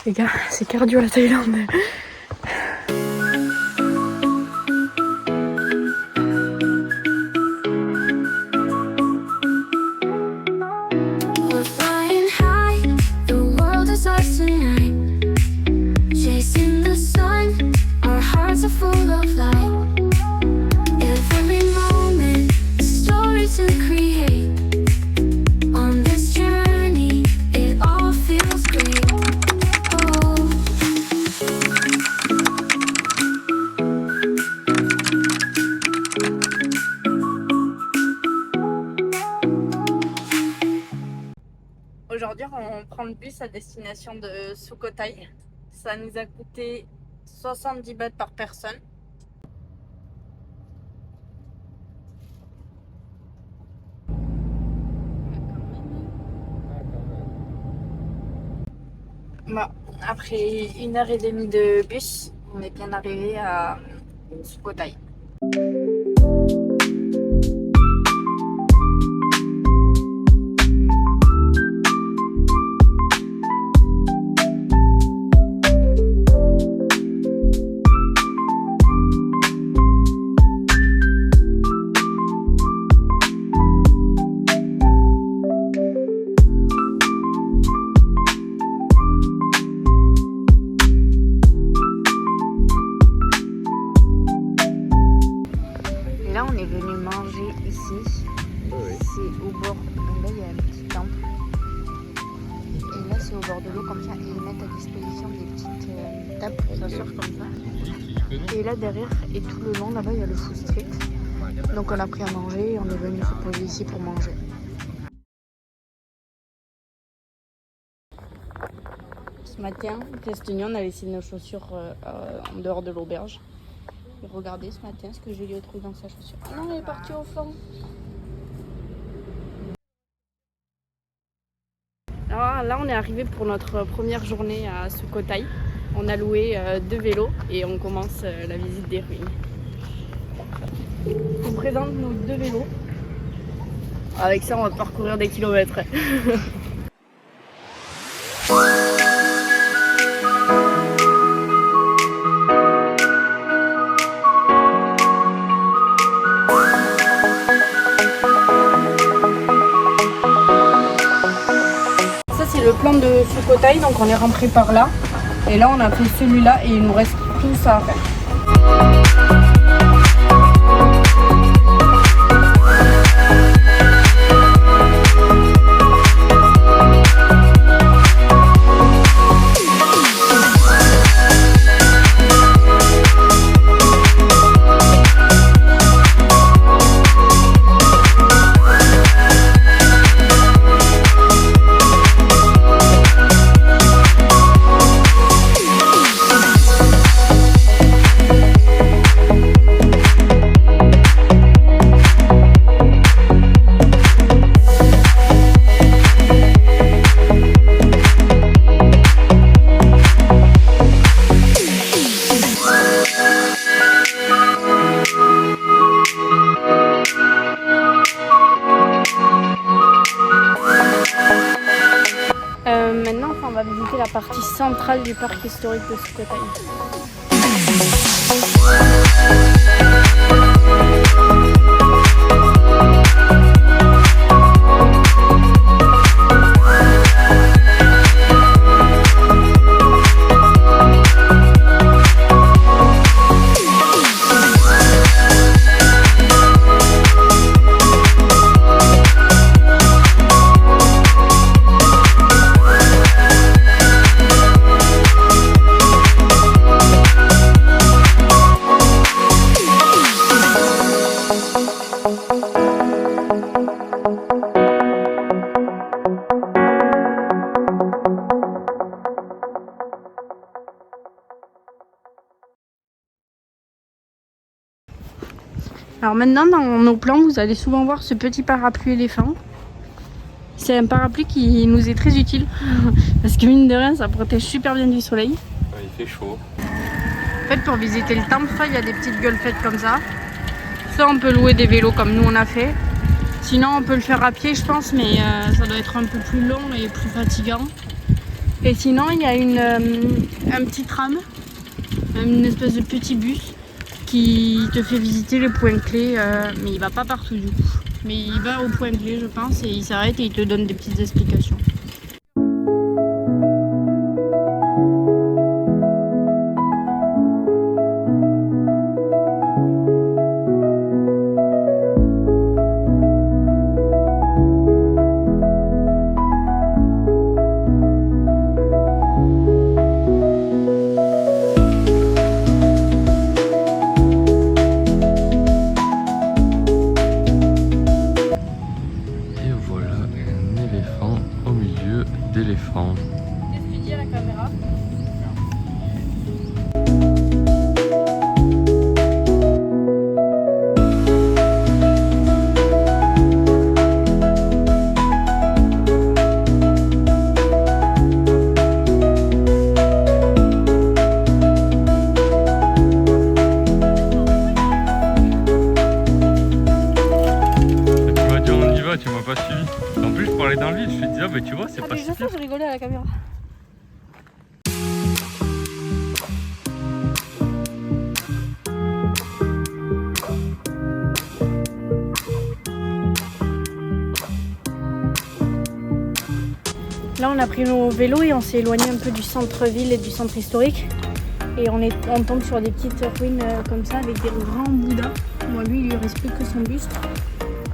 Les gars, c'est cardio la Thaïlande. We're flying high, the world is ours tonight. Chasing the sun, our hearts are full of light. Every moment, a story to create. On this journey, it all feels great. Oh. Aujourd'hui, on prend le bus à destination de Sukhothai. Ça nous a coûté 70 bahts par personne. Bon, après 1h30 de bus, on est bien arrivé à Sukhothai. Là, on est venu manger ici. C'est au bord. Donc là, il y a un petit temple. Et là, c'est au bord de l'eau comme ça. Et ils mettent à disposition des petites tables pour s'asseoir comme ça. Et là, derrière et tout le long, là-bas, il y a le food street. Donc, on a pris à manger et on est venu se poser ici pour manger. Ce matin, Testoni, on a laissé nos chaussures en dehors de l'auberge. Et regardez ce matin ce que Julie a trouvé dans sa chaussure. Ah non, elle est partie au fond. Alors là, on est arrivé pour notre première journée à Sukhothai. On a loué 2 vélos et on commence la visite des ruines. Je vous présente nos 2 vélos. Avec ça, on va parcourir des kilomètres. C'est le plan de Sukhothai, donc on est rentré par là. Et là, on a fait celui-là et il nous reste tout ça à faire. Maintenant, on va visiter la partie centrale du parc historique de Sukhothai. Alors maintenant, dans nos plans, vous allez souvent voir ce petit parapluie éléphant. C'est un parapluie qui nous est très utile parce que mine de rien, ça protège super bien du soleil. Ouais, il fait chaud. En fait, pour visiter le temple, il y a des petites golfettes comme ça. Ça, on peut louer des vélos comme nous on a fait. Sinon, on peut le faire à pied, je pense, mais ça doit être un peu plus long et plus fatigant. Et sinon, il y a un petit tram, une espèce de petit bus qui te fait visiter les points clés, mais il va pas partout du coup. Mais il va au point clé, je pense, et il s'arrête et il te donne des petites explications. D'éléphants. Qu'est-ce que tu dis à la caméra? Tu m'as dit on y va, tu m'as pas suivi. En plus je parlais dans le vide, je te disais ah bah tu vois c'est pas si Je sais, pire. je rigolais à la caméra. Là on a pris nos vélos et on s'est éloigné un peu du centre-ville et du centre historique. Et on tombe sur des petites ruines comme ça avec des grands bouddhas. Moi lui il lui reste plus que son buste.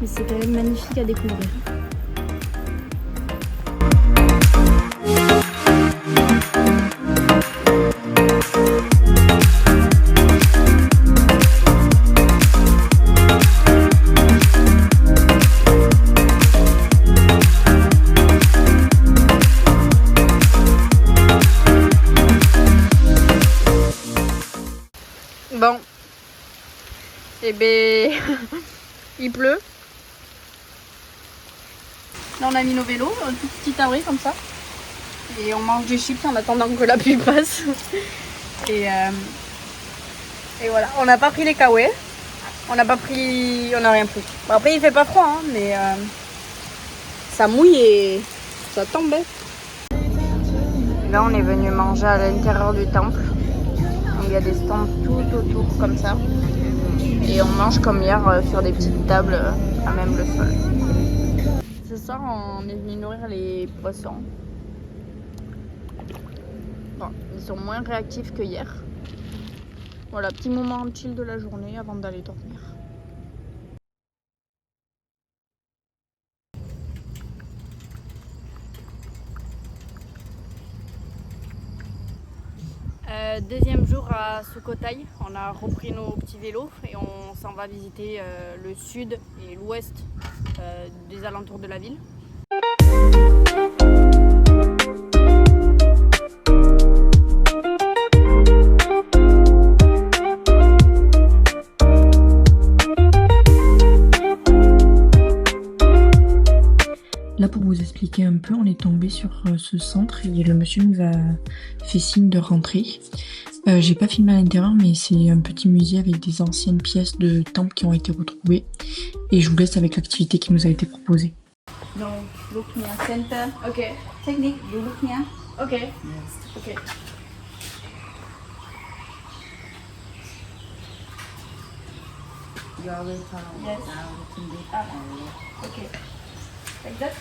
Mais c'est quand même magnifique à découvrir. Bon, et ben il pleut. Là on a mis nos vélos, un tout petit abri comme ça. Et on mange des chips en attendant que la pluie passe. Et voilà, on n'a pas pris les kawaii. On n'a rien pris. Bon, après il fait pas froid, hein, mais ça mouille et ça tombe. Là on est venu manger à l'intérieur du temple. Il y a des stands tout autour comme ça. Et on mange comme hier sur des petites tables à même le sol. Ce soir on est venu nourrir les poissons. Bon, ils sont moins réactifs que hier. Voilà, petit moment chill de la journée avant d'aller dormir. Deuxième jour à Sukhothai, on a repris nos petits vélos et on s'en va visiter le sud et l'ouest des alentours de la ville. Là, pour vous expliquer un peu, on est tombé sur ce centre et le monsieur nous a fait signe de rentrer. J'ai pas filmé à l'intérieur, mais c'est un petit musée avec des anciennes pièces de temples qui ont été retrouvées. Et je vous laisse avec l'activité qui nous a été proposée. No, look near center. Ok, Technique, you look near. ok, Yes. ok. You always follow Yes. down, looking deep and Ok. Like that?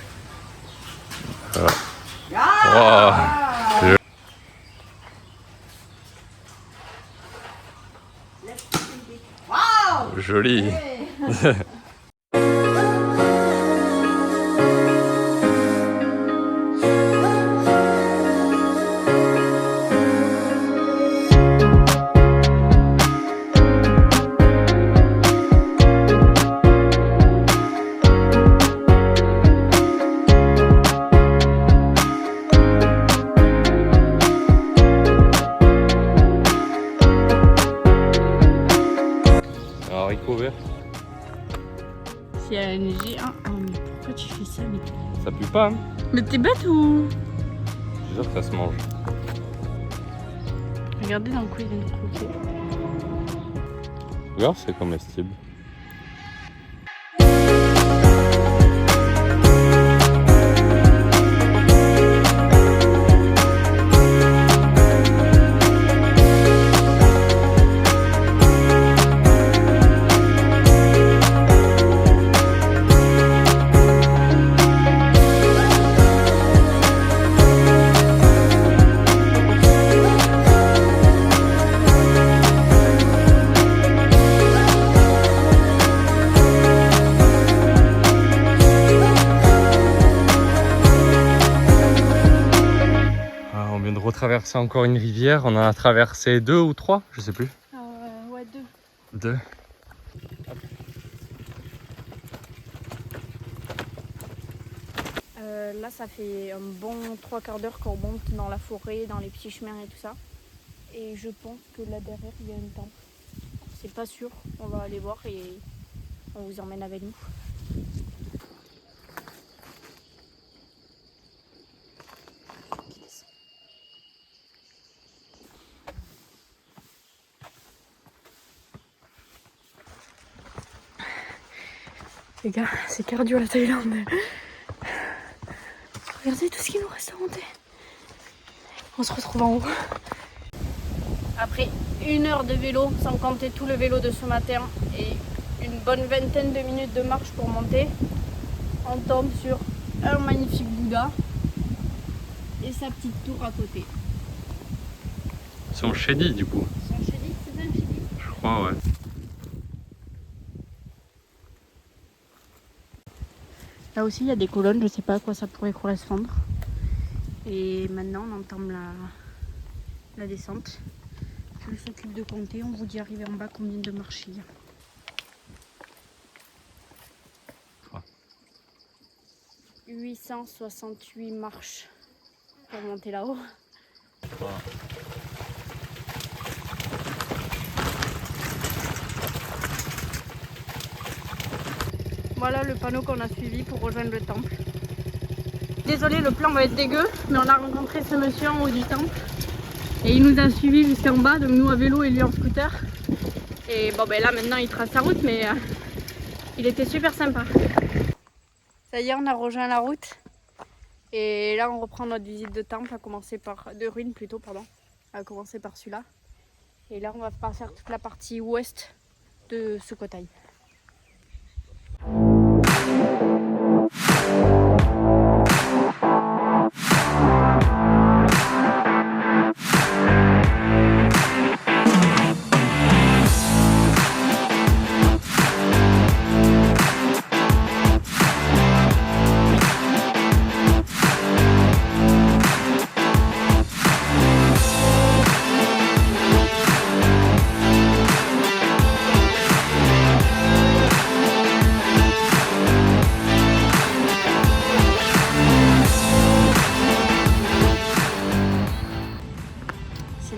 Wow. Joli. Haricot vert. S'il y a un géant. Oh, mais pourquoi tu fais ça? Ça pue pas, hein? Mais t'es bête ou? Je suis sûr que ça se mange. Regardez dans quoi il vient de croquer. Regarde, c'est comestible. retraverser encore une rivière. On en a traversé 2 ou 3, je sais plus. Ouais, 2. 2. Là, ça fait un bon 3/4 d'heure qu'on monte dans la forêt, dans les petits chemins et tout ça. Et je pense que là derrière, il y a un temple. C'est pas sûr, on va aller voir et on vous emmène avec nous. Les gars, c'est cardio la Thaïlande. Regardez tout ce qu'il nous reste à monter. On se retrouve en haut. Après 1 heure de vélo, sans compter tout le vélo de ce matin, et une bonne vingtaine de minutes de marche pour monter, on tombe sur un magnifique Bouddha et sa petite tour à côté. Son Shedi du coup. Son Shedi, c'est un Shedi. Je crois, ouais. Là aussi, il y a des colonnes, je ne sais pas à quoi ça pourrait correspondre. Et maintenant, on entame la descente. Je s'occupe de compter, on vous dit arrivé en bas combien de marches il y a. Ah. 868 marches pour monter là-haut. Voilà le panneau qu'on a suivi pour rejoindre le temple. Désolé, le plan va être dégueu, mais on a rencontré ce monsieur en haut du temple. Et il nous a suivis jusqu'en bas, donc nous à vélo et lui en scooter. Et bon ben là maintenant il trace sa route, mais il était super sympa. Ça y est, on a rejoint la route. Et là on reprend notre visite de temple, de ruines plutôt, pardon. À commencer par celui-là. Et là on va faire toute la partie ouest de Sukhothai.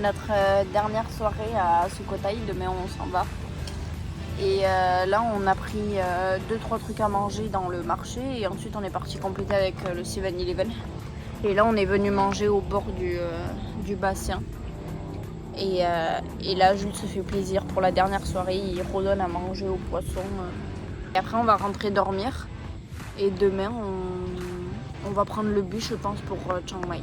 Notre dernière soirée à Sukhothai, demain on s'en va. Et là on a pris 2-3 trucs à manger dans le marché et ensuite on est parti compléter avec le 7-Eleven. Et là on est venu manger au bord du bassin. Et là Jules se fait plaisir pour la dernière soirée, il redonne à manger aux poissons. Et après on va rentrer dormir et demain on va prendre le bus je pense pour Chiang Mai.